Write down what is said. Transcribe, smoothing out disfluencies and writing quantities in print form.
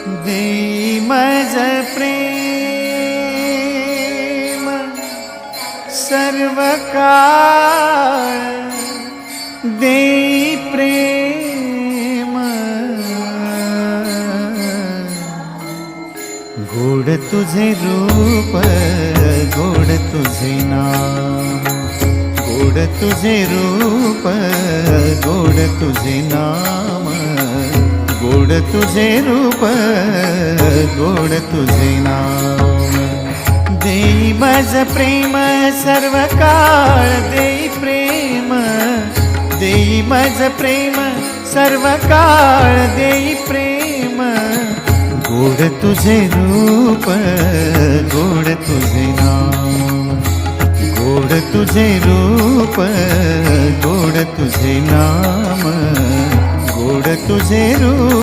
देई मज प्रेम सर्व काळ, देई प्रेम गोड तुझे रूप, गोड तुझे नाम, गोड तुझे रूप, गोड तुझे नाम, गोड तुझे रूप, गोड तुझे नाम। देई मज प्रेम सर्व काळ, देई प्रेम, देई मज प्रेम सर्व काळ, देई प्रेम गोड तुझे रूप, गोड तुझे नाम, गोड तुझे रूप, गोड तुझे नाम, गोड तुझे रूप।